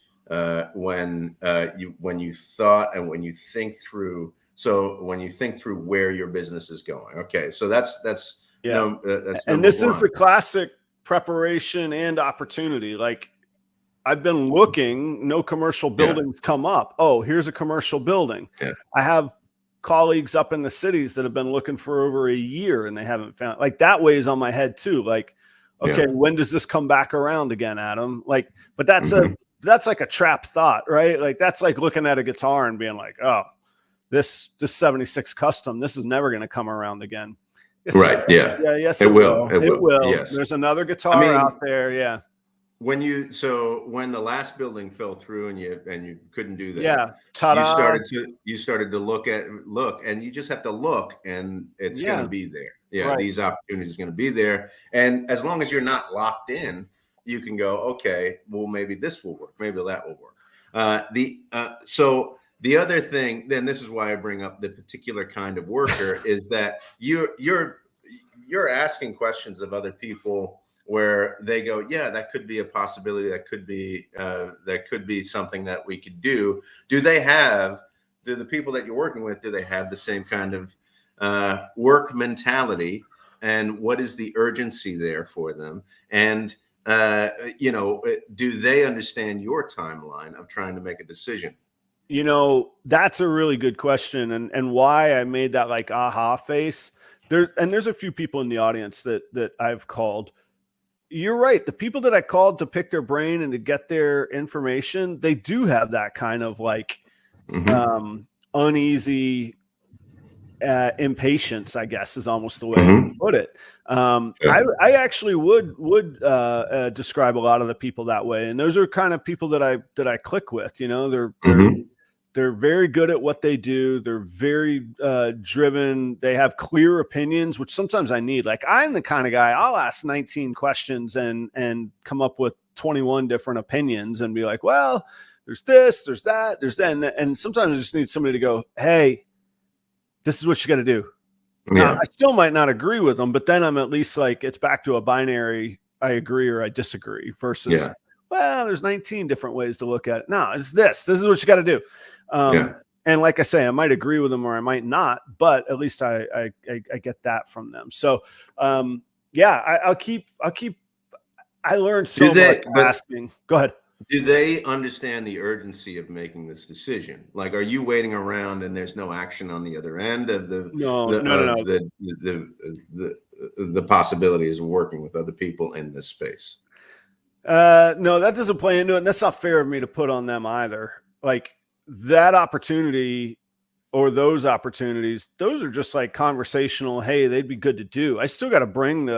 when you thought and when you think through. So when you think through where your business is going, okay. So that's and this is the classic preparation and opportunity. Like, I've been looking, no commercial buildings come up. Oh, here's a commercial building. I have colleagues up in the cities that have been looking for over a year and they haven't found, like, that weighs on my head too. Like, okay, when does this come back around again, Adam? Like, but that's like a trap thought, right? Like, that's like looking at a guitar and being like, oh, this 76 custom, this is never going to come around again. Yes, right. Yeah. Yeah. Yes, it will. It will. Yes. There's another guitar out there. Yeah. When the last building fell through and you couldn't do that, yeah, you started to look, and you just have to look, and it's going to be there. Yeah, right. These opportunities are going to be there, and as long as you're not locked in, you can go, okay, well, maybe this will work, maybe that will work. So the other thing, then, this is why I bring up the particular kind of worker, is that you're asking questions of other people where they go, yeah, that could be a possibility. That could be something that we could do. Do the people that you're working with, do they have the same kind of work mentality? And what is the urgency there for them? And, do they understand your timeline of trying to make a decision? That's a really good question. And why I made that like aha face there. And there's a few people in the audience that I've called. You're right. The people that I called to pick their brain and to get their information, they do have that kind of like uneasy impatience, I guess, is almost the way to put it. I actually would describe a lot of the people that way. And those are kind of people that I click with. They're very good at what they do. They're very driven. They have clear opinions, which sometimes I need. Like, I'm the kind of guy, I'll ask 19 questions and come up with 21 different opinions and be like, well, there's this, there's that, there's that. And sometimes I just need somebody to go, hey, this is what you got to do. Yeah. I still might not agree with them, but then I'm at least like, it's back to a binary, I agree or I disagree, versus, well, there's 19 different ways to look at it. No, it's this is what you got to do. And like I say, I might agree with them or I might not, but at least I get that from them. So, I'll keep, I learned so much asking. Go ahead. Do they understand the urgency of making this decision? Like, are you waiting around and there's no action on the other end of the possibilities of working with other people in this space? No, that doesn't play into it. And that's not fair of me to put on them either. Like, that opportunity or those opportunities, those are just like conversational. Hey, they'd be good to do. I still got to bring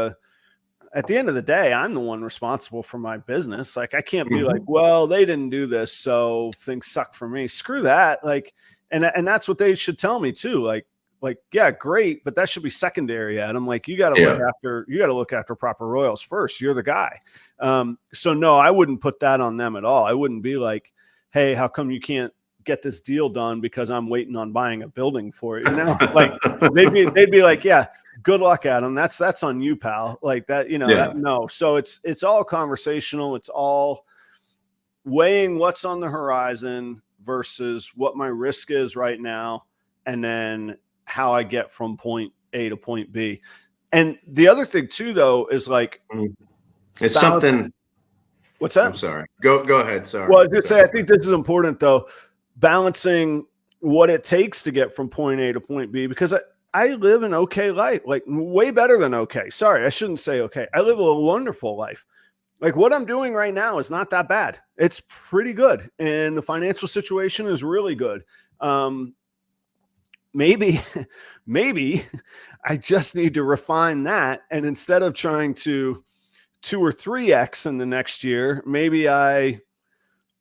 at the end of the day, I'm the one responsible for my business. Like, I can't be like, well, they didn't do this, so things suck for me. Screw that. Like, and that's what they should tell me too. Like, yeah, great, but that should be secondary, Adam. Like, you got to look after proper royals first. You're the guy. So no, I wouldn't put that on them at all. I wouldn't be like, hey, how come you can't get this deal done because I'm waiting on buying a building for it? Like, they'd be like, yeah, good luck, Adam. That's on you, pal. Like that, no. So it's all conversational. It's all weighing what's on the horizon versus what my risk is right now, and then how I get from point A to point B. And the other thing too, though, is like, it's something. What's that? I'm sorry. Go ahead. Sorry. Well, I did say, I think this is important though, balancing what it takes to get from point A to point B, because I live an okay life, like way better than okay. Sorry, I shouldn't say okay. I live a wonderful life. Like, what I'm doing right now is not that bad. It's pretty good. And the financial situation is really good. Maybe I just need to refine that. And instead of trying to 2 or 3x in the next year, maybe I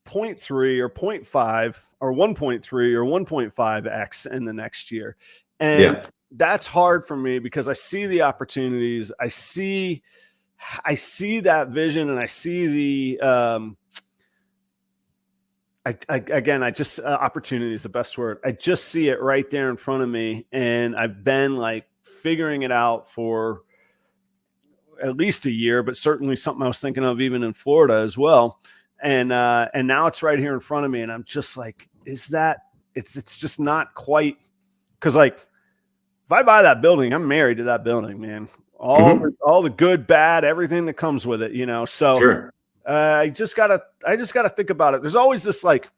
0.3 or 0.5 or 1.3 or 1.5x in the next year. And that's hard for me because I see the opportunities. I see that vision, and I see the, opportunity is the best word. I just see it right there in front of me. And I've been like figuring it out for at least a year, but certainly something I was thinking of even in Florida as well. And now it's right here in front of me. And I'm just like, it's just not quite, because like, if I buy that building, I'm married to that building, man. All the good, bad, everything that comes with it, So I just gotta think about it. There's always this like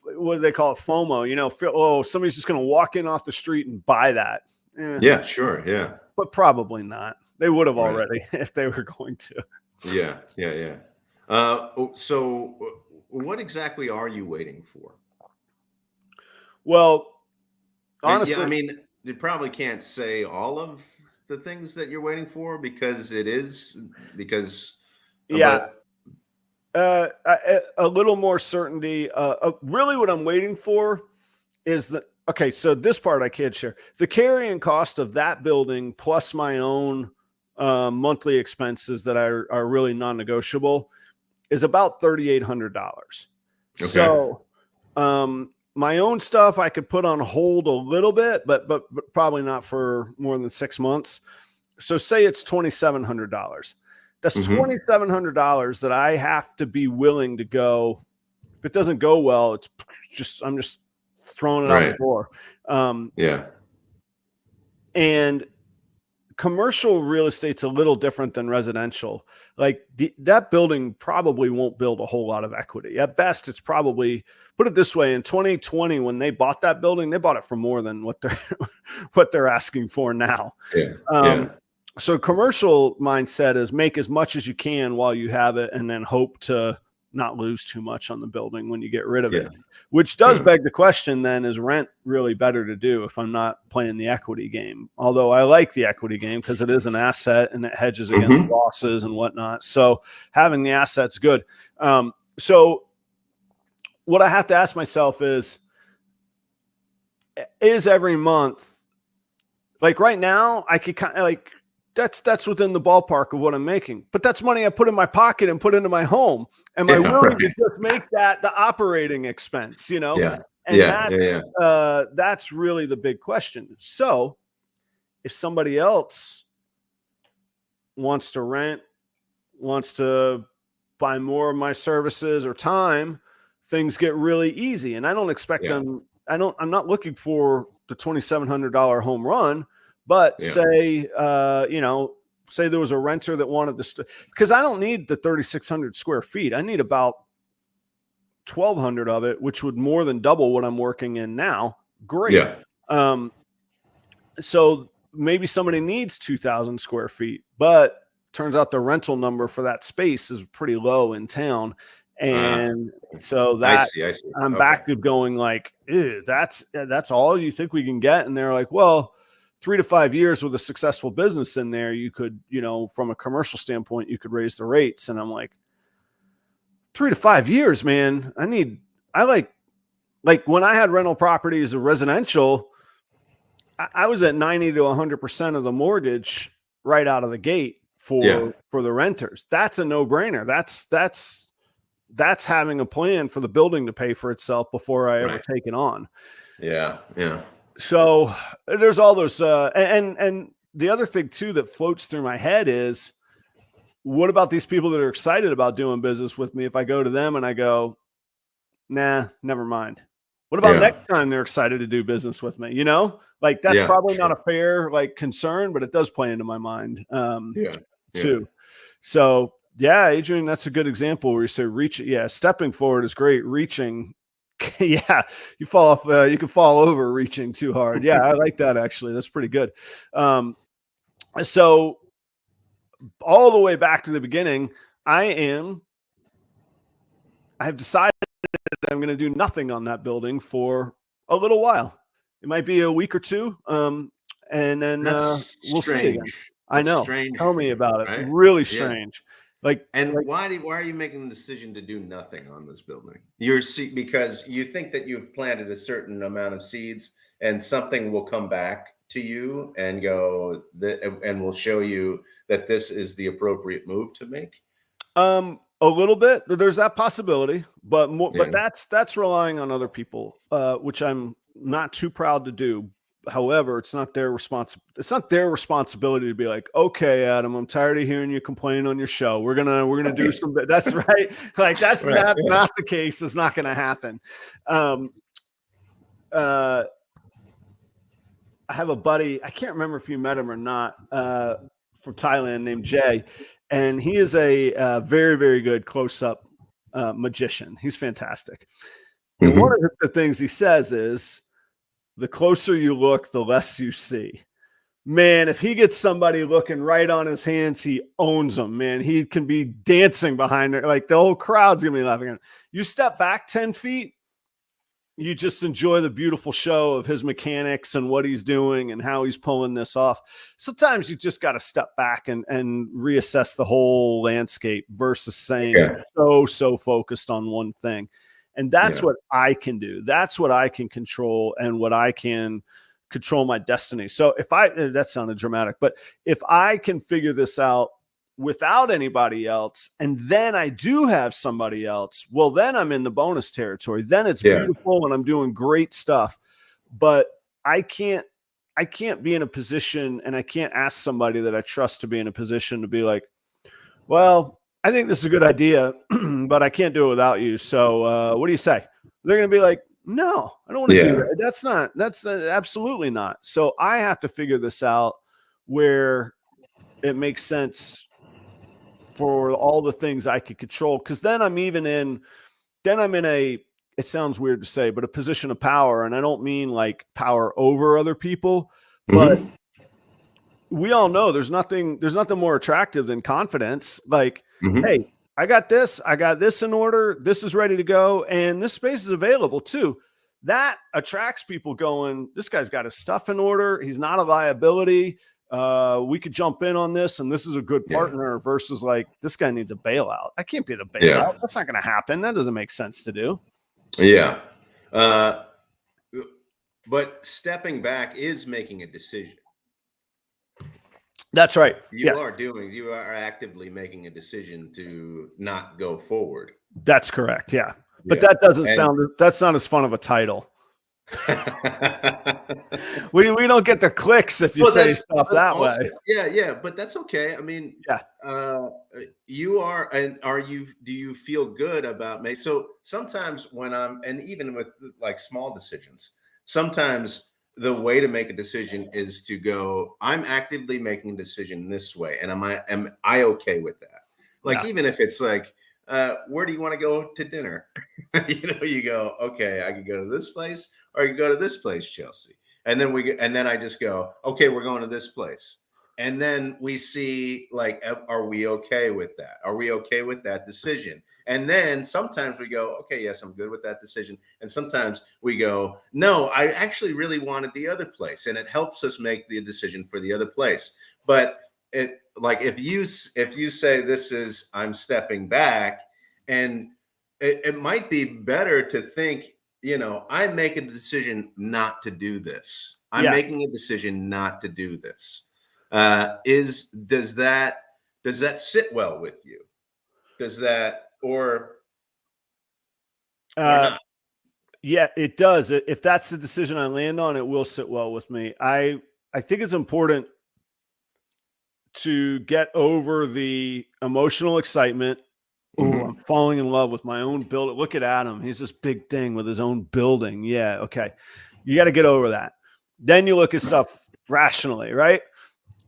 what do they call it? FOMO, you know, oh, somebody's just going to walk in off the street and buy that. Yeah, sure. Yeah. But probably not. They would have Right. already if they were going to. Yeah. So what exactly are you waiting for? Well, honestly, yeah, I mean, you probably can't say all of the things that you're waiting for because yeah, but a little more certainty. Really what I'm waiting for is that, okay, so this part I can't share. The carrying cost of that building plus my own monthly expenses that are really non-negotiable is about $3,800. Okay. So my own stuff I could put on hold a little bit, but probably not for more than 6 months. So say it's $2,700. That's $2,700 that I have to be willing to go. If it doesn't go well, I'm just throwing it out the door. Yeah. And commercial real estate's a little different than residential. Like that building probably won't build a whole lot of equity. At best, it's probably, put it this way, in 2020, when they bought that building, they bought it for more than what they're asking for now. Yeah. So commercial mindset is make as much as you can while you have it and then hope to not lose too much on the building when you get rid of it, which does beg the question then, is rent really better to do if I'm not playing the equity game? Although I like the equity game because it is an asset and it hedges against losses and whatnot. So having the asset's good. So what I have to ask myself is every month, like right now I could kind of like, that's within the ballpark of what I'm making, but that's money I put in my pocket and put into my home. Am I willing to just make that the operating expense, you know? That's really the big question. So if somebody else wants to rent, wants to buy more of my services or time, things get really easy. And I don't expect them. I'm not looking for the $2,700 home run. But say, say there was a renter that wanted to, because I don't need the 3,600 square feet. I need about 1,200 of it, which would more than double what I'm working in now. Great. Yeah. So maybe somebody needs 2,000 square feet, but turns out the rental number for that space is pretty low in town. And so that I see. I'm back to going like, that's all you think we can get. And they're like, well, 3 to 5 years with a successful business in there, you could, from a commercial standpoint, you could raise the rates. And I'm like, 3 to 5 years, man. I like when I had rental properties or residential, I was at 90 to 100% of the mortgage right out of the gate for the renters. That's a no brainer. That's having a plan for the building to pay for itself before I ever take it on. Yeah. So there's all those, and the other thing too that floats through my head is, what about these people that are excited about doing business with me? If I go to them and I go, nah, never mind. What about next time they're excited to do business with me? Like that's probably not a fair concern, but it does play into my mind too. So Adrian, that's a good example where you say reach. Yeah, stepping forward is great. Reaching. You fall off. You can fall over reaching too hard. Yeah, I like that actually. That's pretty good. So all the way back to the beginning, I have decided that I'm going to do nothing on that building for a little while. It might be a week or two, and then we'll see again. I know. Tell me about it. Right? Really strange. Why are you making the decision to do nothing on this building? Because you think that you've planted a certain amount of seeds and something will come back to you and and will show you that this is the appropriate move to make? A little bit. There's that possibility, but that's relying on other people, which I'm not too proud to do. However, it's not their responsibility to be like, okay, Adam, I'm tired of hearing you complain on your show. We're gonna do some. That's right. Like that's not the case. It's not gonna happen. I have a buddy. I can't remember if you met him or not. From Thailand, named Jay, and he is a very, very good close-up magician. He's fantastic. And one of the things he says is, the closer you look, the less you see. Man, if he gets somebody looking right on his hands, he owns them, man. He can be dancing behind it. Like the whole crowd's going to be laughing at him. You step back 10 feet, you just enjoy the beautiful show of his mechanics and what he's doing and how he's pulling this off. Sometimes you just got to step back and reassess the whole landscape versus saying so focused on one thing. And that's what I can do. That's what I can control and what I can control my destiny. So if that sounded dramatic, but if I can figure this out without anybody else, and then I do have somebody else, well, then I'm in the bonus territory. Then it's beautiful and I'm doing great stuff. But I can't be in a position, and I can't ask somebody that I trust to be in a position to be like, well, I think this is a good idea, but I can't do it without you. So what do you say? They're going to be like, no, I don't want to do that. That's absolutely not. So I have to figure this out where it makes sense for all the things I could control. Cause then I'm in a, it sounds weird to say, but a position of power. And I don't mean like power over other people, but we all know there's nothing more attractive than confidence. Like, hey, I got this in order. This is ready to go. And this space is available too. That attracts people going, this guy's got his stuff in order. He's not a liability. We could jump in on this, and this is a good partner versus like, this guy needs a bailout. I can't be the bailout. That's not going to happen. That doesn't make sense to do. Yeah. But stepping back is making a decision. That's right. You are actively making a decision to not go forward. That's correct. Yeah. But that doesn't that's not as fun of a title. we don't get the clicks if you say stuff that way. Yeah. But that's okay. I mean, you are, and do you feel good about me? So sometimes and even with like small decisions, sometimes the way to make a decision is to go, I'm actively making a decision this way. And am I okay with that? Like, even if it's like, where do you want to go to dinner? You go, okay, I could go to this place or I could go to this place, Chelsea. And then I just go, okay, we're going to this place. And then we see, like, are we okay with that? Are we okay with that decision? And then sometimes we go, okay, yes, I'm good with that decision. And sometimes we go, no, I actually really wanted the other place. And it helps us make the decision for the other place. But like, if you say I'm stepping back, and it might be better to think, I make a decision not to do this. I'm making a decision not to do this. Does that sit well with you? Does that, or not? Yeah, it does. If that's the decision I land on, it will sit well with me. I think it's important to get over the emotional excitement. Oh, I'm falling in love with my own building. Look at Adam. He's this big thing with his own building. Yeah. Okay. You got to get over that. Then you look at stuff rationally, right?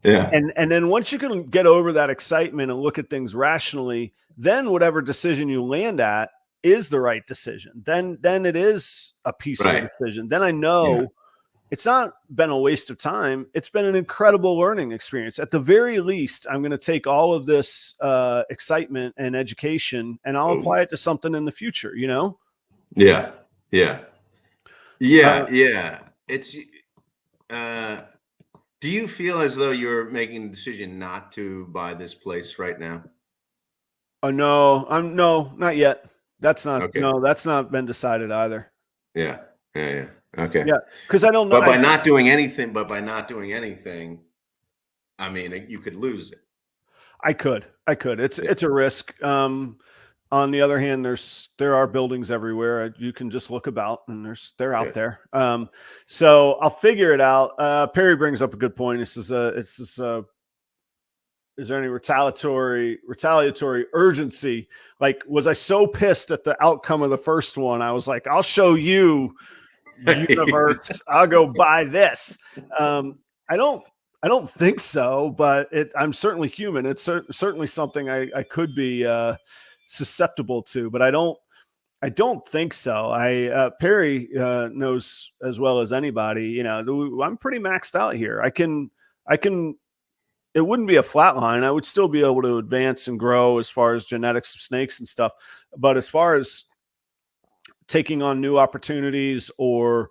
Yeah. And then once you can get over that excitement and look at things rationally, then whatever decision you land at is the right decision. Then it is a peaceful decision. Then I know it's not been a waste of time. It's been an incredible learning experience. At the very least, I'm going to take all of this excitement and education and I'll apply it to something in the future, Yeah. It's, do you feel as though you're making a decision not to buy this place right now? Oh, no, not yet. That's not been decided either. Yeah. Okay. Yeah. Cause I don't know. But by not doing anything, I mean, you could lose it. I could. It's a risk. On the other hand, there are buildings everywhere. You can just look about and they're out there. So I'll figure it out. Perry brings up a good point. Is there any retaliatory urgency? Like, was I so pissed at the outcome of the first one? I was like, I'll show you, universe. I'll go buy this. I don't think so, but I'm certainly human. It's certainly something I could be susceptible to, but I don't I don't think so. Perry knows as well as anybody, you know, I'm pretty maxed out here. I can, it wouldn't be a flat line. I would still be able to advance and grow as far as genetics of snakes and stuff. But as far as taking on new opportunities or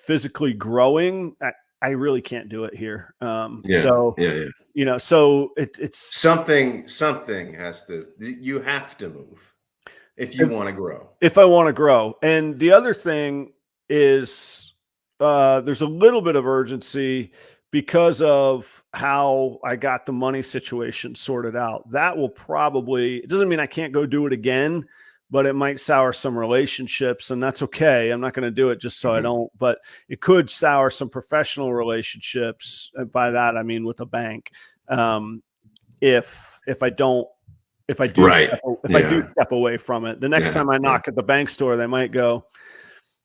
physically growing, I really can't do it here. You know, so it's something has to, you have to move if you want to grow. If I want to grow. And the other thing is there's a little bit of urgency because of how I got the money situation sorted out. That will probably, it doesn't mean I can't go do it again, but it might sour some relationships, and that's okay. I'm not going to do it just so I don't, but it could sour some professional relationships. By that, I mean with a bank. If I do step away from it, the next time I knock at the bank store, they might go,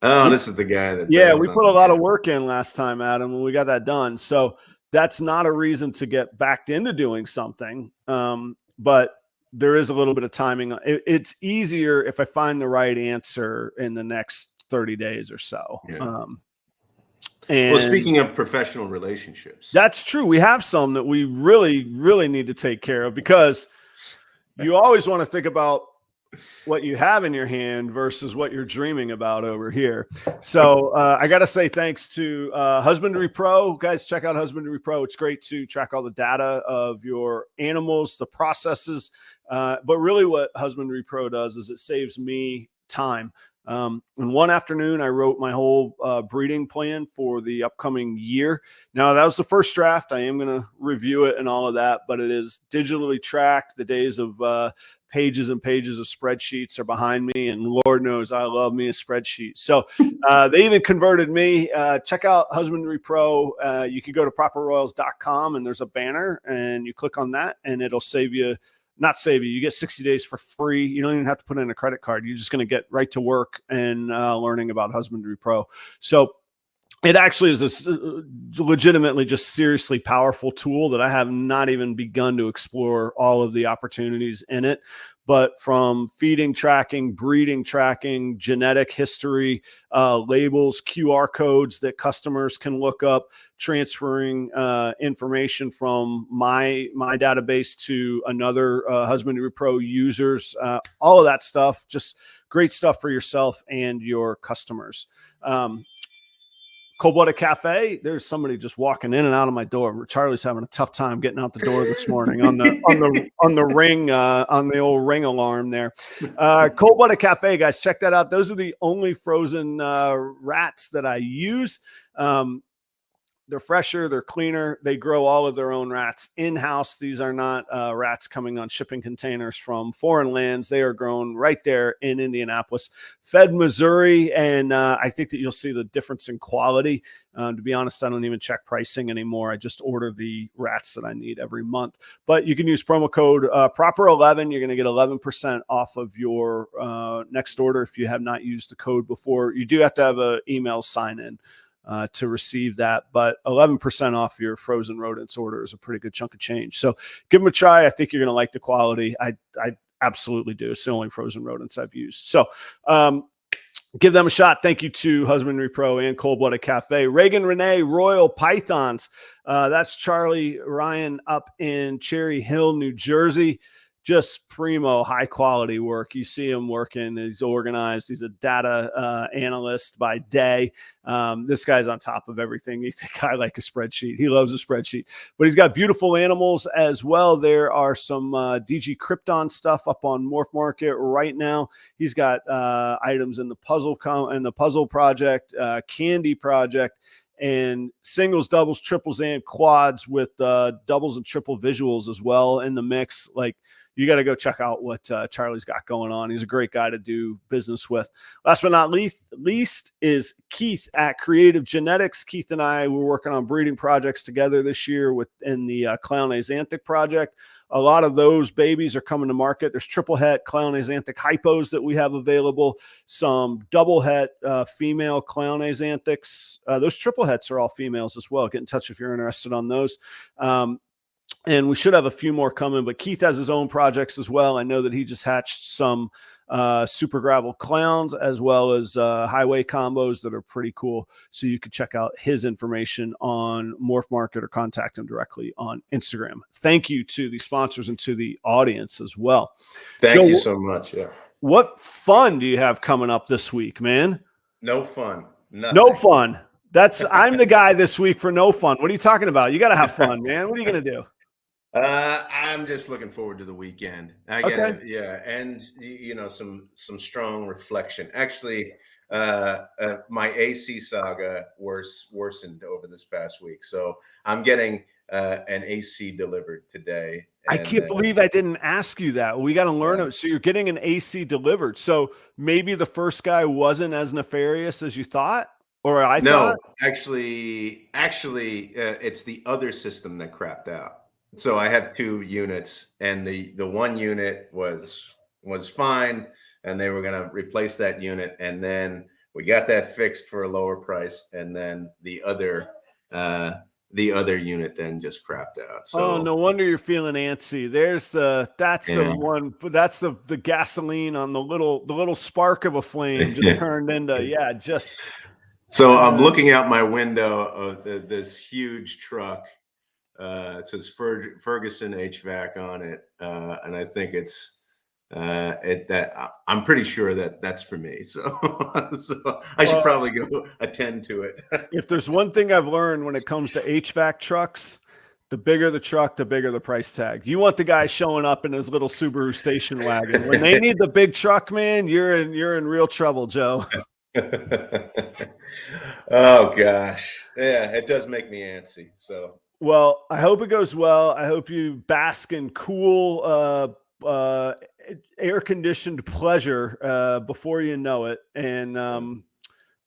"Oh, this is the guy that." Yeah, we put a lot of work in last time, Adam, and we got that done. So that's not a reason to get backed into doing something. But there is a little bit of timing. It's easier if I find the right answer in the next 30 days or so. And well, speaking of professional relationships, that's true. We have some that we really, really need to take care of, because you always want to think about what you have in your hand versus what you're dreaming about over here. So I got to say thanks to Husbandry.pro. Guys, check out Husbandry.pro. It's great to track all the data of your animals, the processes. But really what Husbandry.pro does is it saves me time. In one afternoon, I wrote my whole breeding plan for the upcoming year. Now, that was the first draft. I am going to review it and all of that, but it is digitally tracked. The days of pages and pages of spreadsheets are behind me, and Lord knows I love me a spreadsheet. So they even converted me. Check out Husbandry.pro. You can go to properroyals.com, and there's a banner, and you click on that, and it'll save you. Not save you. You get 60 days for free. You don't even have to put in a credit card. You're just going to get right to work and learning about Husbandry.pro. So it actually is a legitimately just seriously powerful tool that I have not even begun to explore all of the opportunities in it. But from feeding tracking, breeding tracking, genetic history, labels, QR codes that customers can look up, transferring information from my database to another Husbandry.pro users, all of that stuff, just great stuff for yourself and your customers. Cold-Blooded Cafe, there's somebody just walking in and out of my door. Charlie's having a tough time getting out the door this morning on the ring, on the old ring alarm there. Cold-Blooded Cafe, guys, check that out. Those are the only frozen rats that I use. They're fresher, they're cleaner. They grow all of their own rats in-house. These are not rats coming on shipping containers from foreign lands. They are grown right there in Indianapolis, fed Missouri, and I think that you'll see the difference in quality. To be honest, I don't even check pricing anymore. I just order the rats that I need every month. But you can use promo code PROPER11. You're going to get 11% off of your next order if you have not used the code before. You do have to have an email sign-in to receive that, but 11% off your frozen rodents order is a pretty good chunk of change. So give them a try. I think you're going to like the quality. I absolutely do. It's the only frozen rodents I've used. So give them a shot. Thank you to Husbandry.pro and Cold-Blooded Cafe. Reagan, Renee, Royal Pythons. That's Charlie Ryan up in Cherry Hill, New Jersey. Just primo high quality work. You see him working. He's organized. He's a data analyst by day. This guy's on top of everything. You think I like a spreadsheet. He loves a spreadsheet, but he's got beautiful animals as well. There are some DG Krypton stuff up on Morph Market right now. He's got items in the puzzle project, candy project, and singles, doubles, triples, and quads with doubles and triple visuals as well in the mix. Like, you got to go check out what Charlie's got going on. He's a great guy to do business with. Last but not least is Keith at Kreative Genetics. Keith and I were working on breeding projects together this year in the Clown Axanthic project. A lot of those babies are coming to market. There's triple het Clown Axanthic hypos that we have available. Some double het female Clown Axanthics. Those triple hets are all females as well. Get in touch if you're interested on those. And we should have a few more coming, but Keith has his own projects as well. I know that he just hatched some super gravel clowns as well as highway combos that are pretty cool. So you can check out his information on Morph Market or contact him directly on Instagram. Thank you to the sponsors and to the audience as well. Thank you so much. Yeah. What fun do you have coming up this week, man? No fun. Nothing. No fun. I'm the guy this week for no fun. What are you talking about? You got to have fun, man. What are you going to do? I'm just looking forward to the weekend. Yeah, and some strong reflection. Actually, my AC saga worsened over this past week, so I'm getting an AC delivered today. I can't believe I didn't ask you that. We got to learn it. So you're getting an AC delivered. So maybe the first guy wasn't as nefarious as you thought, or I thought. No, actually, it's the other system that crapped out. So I have 2 units, and the one unit was fine, and they were going to replace that unit, and then we got that fixed for a lower price, and then the other unit then just crapped out. So no wonder you're feeling antsy. The one, that's the gasoline on the little spark of a flame just turned into So I'm looking out my window of this huge truck. It says Ferguson HVAC on it, and I think I'm pretty sure that's for me. So I should probably go attend to it. If there's one thing I've learned when it comes to HVAC trucks, the bigger the truck, the bigger the price tag. You want the guy showing up in his little Subaru station wagon. When they need the big truck, man, you're in real trouble, Joe. Oh gosh, yeah, it does make me antsy. So. Well, I hope it goes well. I hope you bask in cool, air-conditioned pleasure before you know it. And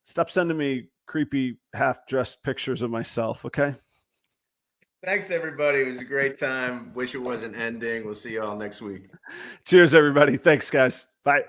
stop sending me creepy half-dressed pictures of myself, okay? Thanks, everybody. It was a great time. Wish it wasn't ending. We'll see you all next week. Cheers, everybody. Thanks, guys. Bye.